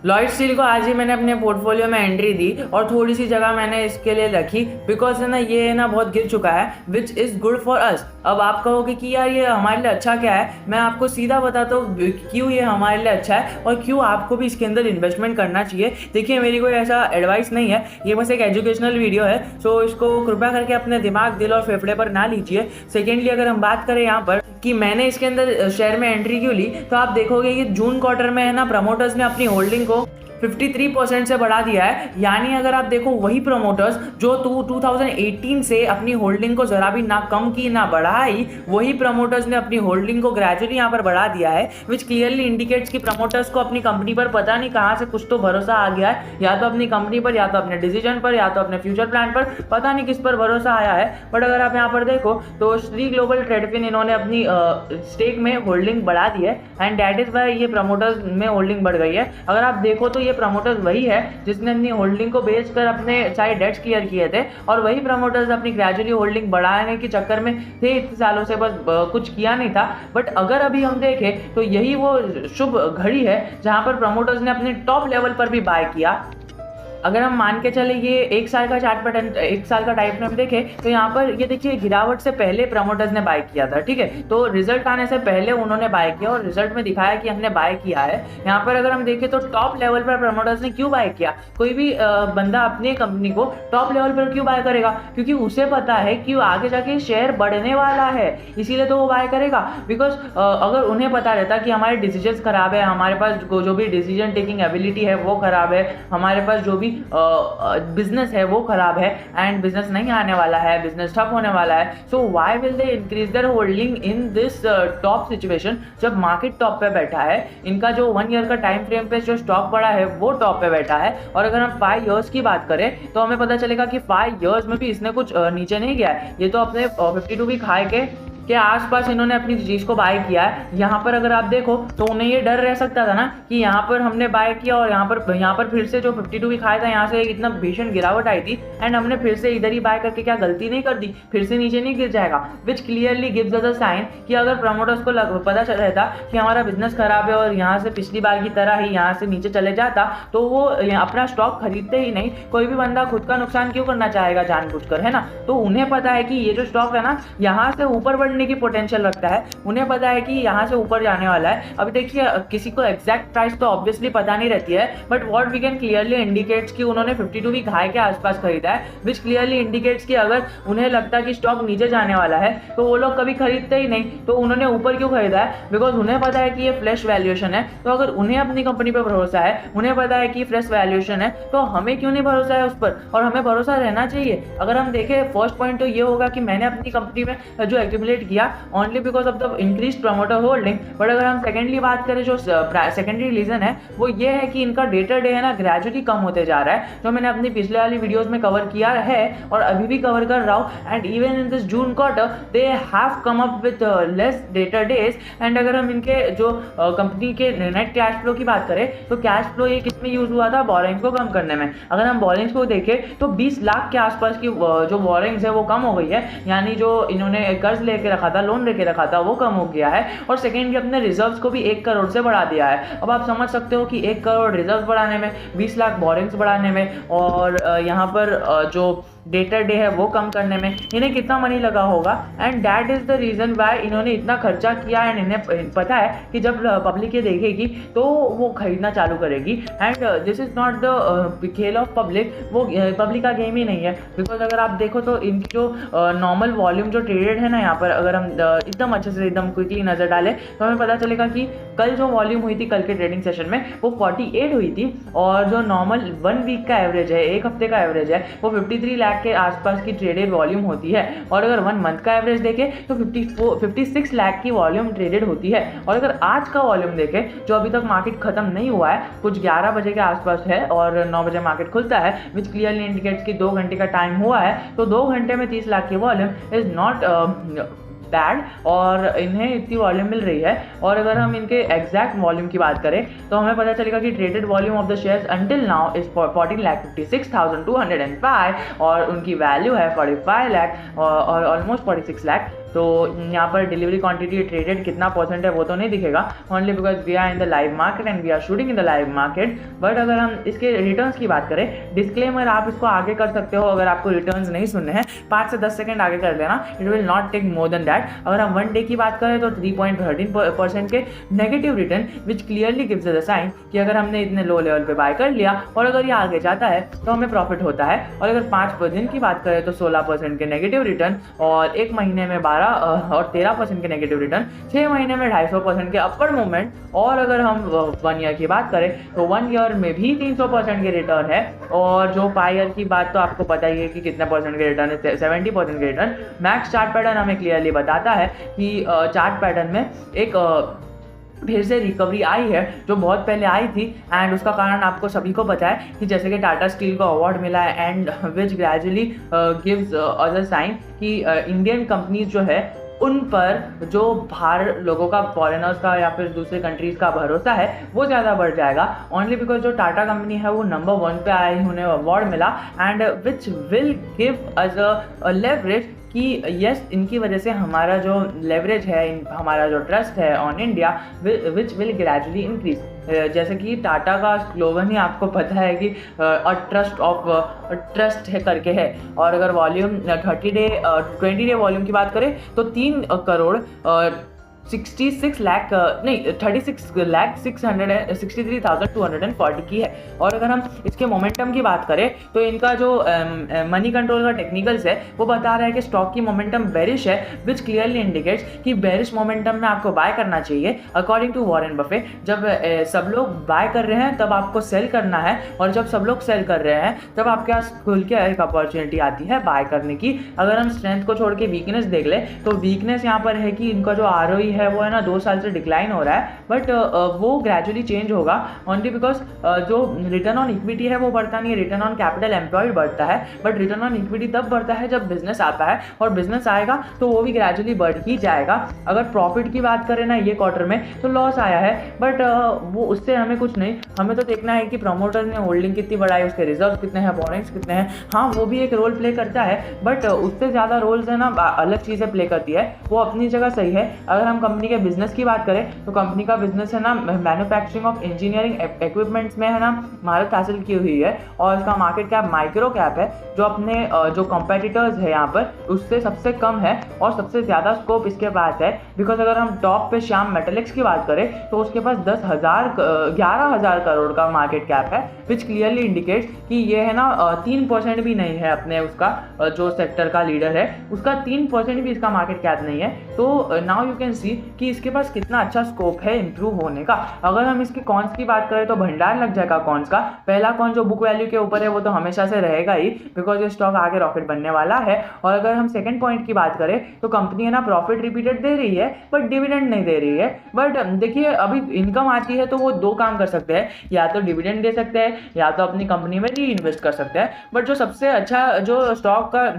Lloyd steel को आज ही मैंने अपने पोर्टफोलियो में एंट्री दी और थोड़ी सी जगह मैंने इसके लिए रखी, बिकॉज है ना ये ना बहुत गिर चुका है, which is good for us. अब आप कहोगे कि यार ये हमारे लिए अच्छा क्या है, मैं आपको सीधा बताता हूँ क्यों ये हमारे लिए अच्छा है और क्यों आपको भी इसके अंदर इन्वेस्टमेंट करना चाहिए। देखिए मेरी कोई ऐसा एडवाइस नहीं है, ये बस एक एजुकेशनल वीडियो है, सो इसको कृपया करके अपने दिमाग, दिल और फेफड़े पर ना लीजिए। सेकेंडली अगर हम बात करें यहाँ पर कि मैंने इसके अंदर शेयर में एंट्री क्यों ली, तो आप देखोगे कि जून क्वार्टर में है ना प्रमोटर्स ने अपनी होल्डिंग को 53% से बढ़ा दिया है। यानी अगर आप देखो वही प्रमोटर्स जो 2018 से अपनी होल्डिंग को जरा भी ना कम की ना बढ़ाई, वही प्रमोटर्स ने अपनी होल्डिंग को ग्रेजुअली यहाँ पर बढ़ा दिया है, विच क्लियरली इंडिकेट्स कि प्रमोटर्स को अपनी कंपनी पर पता नहीं कहाँ से कुछ तो भरोसा आ गया है, या तो अपनी कंपनी पर, या तो अपने डिसीजन पर, या तो अपने फ्यूचर प्लान पर, पता नहीं किस पर भरोसा आया है। बट अगर आप यहाँ पर देखो तो श्री ग्लोबल ट्रेडफिन इन्होंने अपनी स्टेक में होल्डिंग बढ़ा दी है एंड दैट इज वाई ये प्रमोटर्स में होल्डिंग बढ़ गई है। अगर आप देखो तो ये प्रमोटर्स वही है जिसने अपनी होल्डिंग को बेचकर अपने सारे डेट्स क्लियर किए थे, और वही प्रमोटर्स अपनी ग्रेजुअली होल्डिंग बढ़ाने के चक्कर में थे इतने सालों से, बस कुछ किया नहीं था। बट अगर अभी हम देखें तो यही वो शुभ घड़ी है जहां पर प्रमोटर्स ने अपने टॉप लेवल पर भी बाय किया। अगर हम मान के चले ये एक साल का चार्ट पैटर्न, एक साल का टाइम फ्रेम देखें तो यहाँ पर ये देखिए गिरावट से पहले प्रमोटर्स ने बाय किया था, ठीक है, तो रिजल्ट आने से पहले उन्होंने बाय किया और रिजल्ट में दिखाया कि हमने बाय किया है। यहाँ पर अगर हम देखें तो टॉप लेवल पर प्रमोटर्स ने क्यों बाय किया, कोई भी बंदा अपनी कंपनी को टॉप लेवल पर क्यों बाय करेगा, क्योंकि उसे पता है कि आगे जाके शेयर बढ़ने वाला है, इसीलिए तो वो बाय करेगा। बिकॉज अगर उन्हें पता रहता कि हमारे डिसीजन खराब है, हमारे पास जो भी डिसीजन टेकिंग एबिलिटी है वो खराब है, हमारे पास जो भी बिजनेस है वो खराब है एंड बिजनेस नहीं आने वाला है, बिजनेस ठप होने वाला है, so why will they increase their holding in this top situation, जब मार्केट टॉप पे बैठा है। इनका जो 1 ईयर का टाइम फ्रेम पे जो स्टॉक बढ़ा है वो टॉप पे बैठा है, और अगर हम 5 ईयर्स की बात करें तो हमें पता चलेगा कि 5 ईयर्स में भी इसने कुछ नीचे नहीं गया है, ये तो अपने 52 भी खाए के आसपास इन्होंने अपनी चीज़ को बाय किया है। यहाँ पर अगर आप देखो तो उन्हें ये डर रह सकता था ना कि यहाँ पर हमने बाय किया और यहाँ पर फिर से जो 52 भी खाया था, यहाँ से इतना भीषण गिरावट आई थी एंड हमने फिर से इधर ही बाय करके क्या गलती नहीं कर दी, फिर से नीचे नहीं गिर जाएगा, which clearly gives us a sign कि अगर प्रमोटर्स को पता चल रहता कि हमारा बिजनेस खराब है और यहाँ से पिछली बार की तरह ही यहाँ से नीचे चले जाता तो वो अपना स्टॉक खरीदते ही नहीं। कोई भी बंदा खुद का नुकसान क्यों करना चाहेगा जानबूझकर, है ना। तो उन्हें पता है कि ये जो स्टॉक है ना यहाँ से ऊपर बढ़ने की पोटेंशियल रखता है, उन्हें पता है कि यहाँ से ऊपर जाने वाला है। अभी देखिए किसी को एग्जैक्ट प्राइस तो ऑब्वियसली पता नहीं रहती है, but what we can clearly indicates कि उन्होंने 52 वीक हाई के आसपास खरीदा है, विच क्लियरली इंडिकेट्स कि अगर उन्हें लगता कि स्टॉक नीचे जाने वाला है तो वो लोग कभी खरीदते ही नहीं। तो उन्होंने ऊपर क्यों खरीदा है, बिकॉज उन्हें पता है कि ये फ्रेश वैल्यूएशन है। तो अगर उन्हें अपनी कंपनी पर भरोसा है, उन्हें पता है कि फ्रेश वैल्यूएशन है, तो हमें क्यों नहीं भरोसा है उस पर, और हमें भरोसा रहना चाहिए। अगर हम देखें फर्स्ट पॉइंट तो ये होगा कि मैंने अपनी कंपनी में जो एक्यूमुलेट किया only because of the increase promoter holding. But अगर हम सेकेंडली बात करें, जो सेकेंडरी रीजन है वो ये है कि इनका डे टू डे है ना ग्रेजुअली कम होते जा रहा है, जो मैंने अपनी पिछले वाली वीडियोस में कवर किया है और अभी भी कवर कर रहा हूँ। And even in this June quarter they have come up with less debtor days. And अगर हम इनके जो कंपनी के नेट कैश फ्लो की बात करें तो कैश फ्लो ये किसमें यूज हुआ था, बोरिंग्स को कम करने में। अगर हम बोरिंग्स को देखें तो 20 लाख के आसपास की जो बोरिंग्स है वो कम हो गई है, यानी जो इन्होंने कर्ज लेके रखा था, लोन लेके रखा था, वो कम हो गया है। और सेकेंडली अपने रिजर्व्स को भी 1 करोड़ से बढ़ा दिया है। अब आप समझ सकते हो कि 1 करोड़ रिजर्व बढ़ाने में, 20 लाख बोरिंग्स बढ़ाने में और यहाँ पर जो डे टू डे है वो कम करने में इन्हें कितना मनी लगा होगा। And that is the reason why इन्होंने इतना खर्चा किया। एंड इन्हें पता है कि जब पब्लिक ये देखेगी तो वो खरीदना चालू करेगी। And this is not the खेल ऑफ पब्लिक, वो पब्लिक का गेम ही नहीं है। बिकॉज अगर आप देखो तो इनकी जो नॉर्मल वॉल्यूम जो ट्रेडेड है ना, यहाँ पर अगर हम एकदम अच्छे से एकदम क्विकली नजर डालें तो हमें पता चलेगा कि कल जो वॉल्यूम हुई थी कल के ट्रेडिंग सेशन में वो 48 हुई थी, और जो नॉर्मल 1 वीक का एवरेज है, एक हफ्ते का एवरेज है, वो 53 लाख के आसपास की ट्रेडेड वॉल्यूम होती है। और अगर 1 मंथ का एवरेज देखें तो 56 लाख की वॉल्यूम ट्रेडेड होती है। और अगर आज का वॉल्यूम देखें जो अभी तक मार्केट खत्म नहीं हुआ है, कुछ 11 बजे के आसपास है और 9 बजे मार्केट खुलता है, विच क्लियरली इंडिकेट्स कि 2 घंटे का टाइम हुआ है, तो 2 घंटे में 30 लाख की वॉल्यूम इज नॉट बैड और इन्हें इतनी वॉल्यूम मिल रही है। और अगर हम इनके एग्जैक्ट वॉल्यूम की बात करें तो हमें पता चलेगा कि traded volume of the shares until now is 14,56,205 और उनकी वैल्यू है 45 लाख और ऑलमोस्ट 46 लाख। तो यहाँ पर डिलीवरी क्वांटिटी ट्रेडेड कितना परसेंट है वो तो नहीं दिखेगा, only because we are in the live market and we are shooting in the live market. But अगर हम इसके रिटर्न्स की बात करें, डिस्क्लेमर आप इसको आगे कर सकते हो, अगर आपको रिटर्न्स नहीं सुनने हैं 5 से 10 सेकंड आगे कर लेना, it will not take more than that. अगर हम 1 डे की बात करें तो 3.13% के negative return which clearly gives the sign कि अगर हमने इतने लो लेवल पे बाय कर लिया और अगर ये आगे जाता है तो हमें प्रॉफिट होता है। और अगर 5 दिन की बात करें तो 16% के नेगेटिव रिटर्न और 1 महीने में 12 और 13% के नेगेटिव रिटर्न, 6 महीने में 250% के अपर मूवमेंट। और अगर हम 1 ईयर की बात करें तो 1 ईयर में भी 300% के रिटर्न है। और जो 5 ईयर की बात तो आपको पता ही है कि कितने परसेंट के रिटर्न है, 70% के रिटर्न। मैक्स चार्ट पैटर्न हमें क्लियरली बताता है कि चार्ट पैटर्न में एक फिर से रिकवरी आई है जो बहुत पहले आई थी एंड उसका कारण आपको सभी को पता है कि जैसे कि टाटा स्टील को अवार्ड मिला है and which gradually gives other sign कि इंडियन कंपनीज जो है उन पर जो बाहर लोगों का, फॉरेनर्स का या फिर दूसरे कंट्रीज़ का भरोसा है वो ज़्यादा बढ़ जाएगा, ओनली बिकॉज जो टाटा कंपनी है वो नंबर 1 पे आई, उन्हें अवार्ड मिला and which will give us a leverage कि यस इनकी वजह से हमारा जो लेवरेज है, हमारा जो ट्रस्ट है on India which will gradually increase. जैसे कि टाटा का स्लोगन ही आपको पता है कि ट्रस्ट है करके है। और अगर वॉल्यूम 20 डे वॉल्यूम की बात करें तो 3 करोड़ 36,663,240 की है। और अगर हम इसके मोमेंटम की बात करें तो इनका जो मनी कंट्रोल का टेक्निकल्स है वो बता रहा है कि स्टॉक की मोमेंटम बेरिश है, विच क्लियरली इंडिकेट्स कि बेरिश मोमेंटम में आपको बाय करना चाहिए अकॉर्डिंग टू वॉरेन बफे। जब सब लोग बाय कर रहे हैं तब आपको सेल करना है और जब सब लोग सेल कर रहे हैं तब आपके पास खुल के एक अपॉर्चुनिटी आती है बाय करने की। अगर हम स्ट्रेंथ को छोड़ के वीकनेस देख ले तो वीकनेस यहाँ पर है कि इनका जो ROE है वो है ना 2 साल से डिक्लाइन हो रहा है, बट वो ग्रेजुअली चेंज होगा ओनली बिकॉज जो रिटर्न ऑन इक्विटी है वो बढ़ता नहीं है, रिटर्न ऑन कैपिटल एम्प्लॉयड बढ़ता है, बट रिटर्न ऑन इक्विटी तब बढ़ता है जब बिजनेस आता है और बिजनेस आएगा तो वो भी ग्रेजुअली बढ़ ही जाएगा। अगर प्रॉफिट की बात करें ना ये क्वार्टर में तो लॉस आया है, बट वो उससे हमें कुछ नहीं, हमें तो देखना है कि प्रमोटर ने होल्डिंग कितनी बढ़ाई, उसके रिजर्व कितने हैं, बोरिंग्स कितने हैं। हाँ वो भी एक रोल प्ले करता है, बट उससे ज़्यादा रोल्स है ना अलग चीज़ें प्ले करती है, वो अपनी जगह सही है। अगर हम कंपनी के बिजनेस की बात करें तो कंपनी का बिजनेस है ना मैन्युफैक्चरिंग ऑफ इंजीनियरिंग इक्विपमेंट्स में है ना महारत हासिल की हुई है और इसका मार्केट कैप माइक्रो कैप है जो अपने जो कंपेटिटर्स है यहाँ पर उससे सबसे कम है और सबसे ज़्यादा स्कोप इसके पास है। बिकॉज अगर हम टॉप पे श्याम मेटलिक्स की बात करें तो उसके पास 11,000 करोड़ का मार्केट कैप है, विच क्लियरली इंडिकेट्स कि ये है ना 3% भी नहीं है अपने उसका जो सेक्टर का लीडर है उसका 3% भी इसका मार्केट कैप नहीं है। तो नाउ यू कैन सी कि इसके पास कितना अच्छा स्कोप है इंप्रूव होने का। अगर हम इसके कॉन्स की बात करें तो भंडार लग जाएगा कॉन्स का। पहला कॉन जो बुक वैल्यू के ऊपर है वो तो हमेशा से रहेगा ही बिकॉज ये स्टॉक आगे रॉकेट बनने वाला है। और अगर हम सेकंड पॉइंट की बात करें तो कंपनी है ना प्रॉफिट रिपीटेड दे रही है बट डिविडेंड नहीं दे रही है। बट देखिए अभी इनकम आती है तो वो 2 काम कर सकते हैं, या तो डिविडेंड दे सकते हैं या तो अपनी कंपनी में री इन्वेस्ट कर सकते हैं। बट जो सबसे अच्छा जो स्टॉक का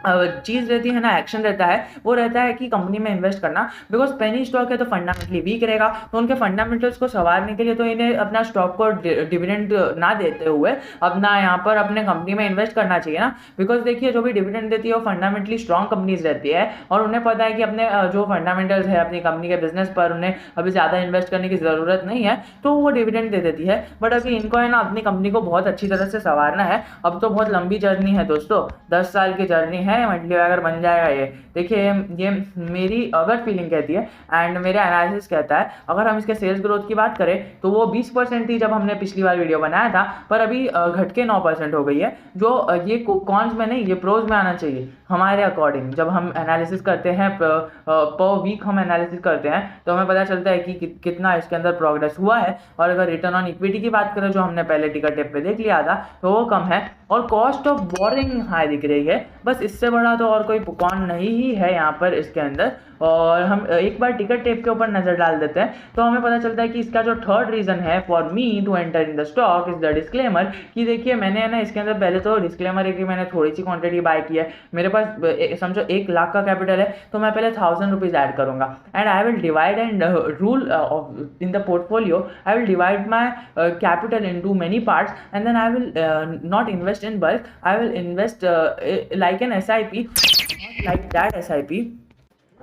चीज़ रहती है ना, एक्शन रहता है, वो रहता है कि कंपनी में इन्वेस्ट करना। बिकॉज पेनी स्टॉक है तो फंडामेंटली वीक रहेगा, तो उनके फंडामेंटल्स को संवारने के लिए तो इन्हें अपना स्टॉक को डिविडेंड ना देते हुए अपना यहाँ पर अपने कंपनी में इन्वेस्ट करना चाहिए ना। बिकॉज देखिए जो भी डिविडेंड देती है वो फंडामेंटली स्ट्रॉन्ग कंपनीज रहती है और उन्हें पता है कि अपने जो फंडामेंटल्स है अपनी कंपनी के बिजनेस पर उन्हें अभी ज़्यादा इन्वेस्ट करने की ज़रूरत नहीं है, तो वो डिविडेंड दे देती है। बट अभी इनको है ना अपनी कंपनी को बहुत अच्छी तरह से संवारना है। अब तो बहुत लंबी जर्नी है दोस्तों, 10 साल की जर्नी है, मंडली अगर बन जाएगा ये। देखिए ये मेरी अगर फीलिंग कहती है एंड मेरा एनालिसिस कहता है। अगर हम इसके सेल्स ग्रोथ की बात करें तो वो 20% थी जब हमने पिछली बार वीडियो बनाया था, पर अभी घट के 9% हो गई है, जो ये कॉन्स में नहीं ये प्रोज में आना चाहिए हमारे अकॉर्डिंग। जब हम एनालिसिस करते हैं पर वीक हम एनालिसिस करते हैं तो हमें पता चलता है कि कितना इसके अंदर प्रोग्रेस हुआ है। और अगर रिटर्न ऑन इक्विटी की बात करें जो हमने पहले टिकट टिप पे देख लिया था तो वो कम है और कॉस्ट ऑफ बोरिंग हाई दिख रही है। बस इससे बड़ा तो और कोई कॉन नहीं ही है यहाँ पर इसके अंदर। और हम एक बार टिकट टेप के ऊपर नज़र डाल देते हैं तो हमें पता चलता है कि इसका जो थर्ड रीज़न है for me to enter in the stock is the disclaimer. कि देखिए मैंने है ना इसके अंदर पहले तो डिस्क्लेमर है कि मैंने थोड़ी सी क्वांटिटी बाय की है, मेरे पास समझो 1 लाख का कैपिटल है, तो मैं पहले 1000 रुपीज़ ऐड करूँगा and I will divide and rule in the portfolio I will divide my capital into many parts and then I will not invest in bulk, I will invest like an SIP, not like that SIP।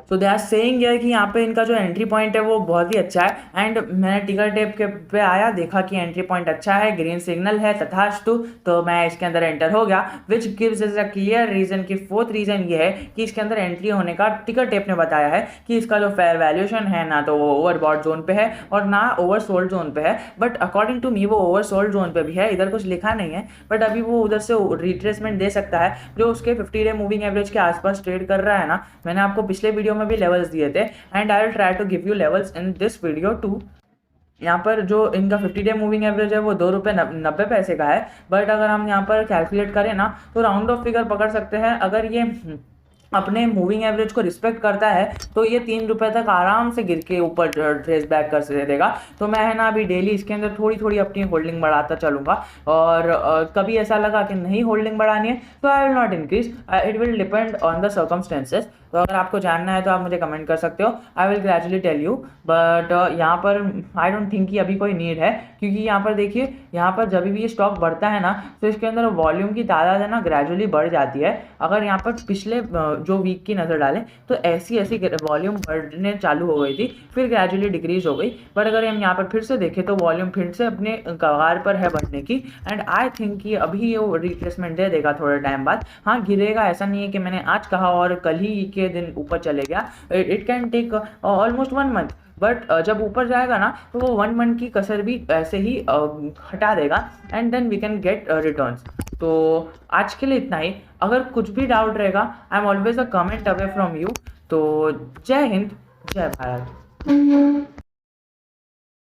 So they are saying कि यहाँ पे इनका जो entry point है वो बहुत ही अच्छा है एंड मैंने टिकट टेप के पे आया, देखा कि एंट्री पॉइंट अच्छा है, ग्रीन सिग्नल है तथास्तु, तो मैं इसके अंदर एंटर हो गया। Which gives is a clear reason कि फोर्थ रीजन ये है कि इसके अंदर एंट्री होने का टिकट टेप ने बताया है कि इसका जो फेयर वैल्यूएशन है ना तो वो ओवरबॉट जोन पे है और ना ओवर सोल्ड जोन पे है, बट अकॉर्डिंग टू मी वो ओवर सोल्ड जोन पे भी है। इधर कुछ लिखा नहीं है बट अभी वो उधर से रिट्रेसमेंट दे सकता है जो उसके 50 डे मूविंग एवरेज के आसपास ट्रेड कर रहा है ना। मैंने आपको पिछले वीडियो में भी लेवल्स दिए थे and I will try to give you levels in this video too. यहाँ पर जो इनका 50 डे मूविंग एवरेज है वो 2 रुपये 90 पैसे का है, बट अगर हम यहाँ पर कैलकुलेट करें ना तो राउंड ऑफ फिगर पकड़ सकते हैं। अगर ये अपने मूविंग एवरेज को रिस्पेक्ट करता है तो ये 3 रुपये तक आराम से गिर के ऊपर ट्रेस बैक कर देगा। तो मैं है ना अभी डेली इसके अंदर थोड़ी थोड़ी अपनी होल्डिंग बढ़ाता चलूँगा और कभी ऐसा लगा कि नहीं होल्डिंग बढ़ानी है तो आई will not increase, it will depend on the circumstances. तो अगर आपको जानना है तो आप मुझे कमेंट कर सकते हो, I will gradually tell you. But यहाँ पर आई डोंट थिंक कि अभी कोई नीड है, क्योंकि यहाँ पर देखिए यहाँ पर जब भी ये स्टॉक बढ़ता है ना तो इसके अंदर वॉल्यूम की तादाद है ना ग्रेजुअली बढ़ जाती है। अगर यहाँ पर पिछले जो वीक की नज़र डालें तो ऐसी वॉल्यूम बढ़ने चालू हो गई थी, फिर ग्रेजुअली डिक्रीज हो गई। बट अगर हम यहाँ पर फिर से देखें तो वॉल्यूम फिर से अपने कगार पर है बढ़ने की एंड आई थिंक कि अभी ये रिट्रेसमेंट दे देगा थोड़े टाइम बाद। हाँ गिरेगा, ऐसा नहीं है कि मैंने आज कहा और कल ही के दिन ऊपर चले गया, it can take almost 1 month, but जब ऊपर जाएगा ना तो वो 1 मंथ की कसर भी ऐसे ही हटा देगा and then we can get returns. तो आज के लिए इतना ही। अगर कुछ भी डाउट रहेगा I am always a comment away from you. तो जय हिंद, जय भारत।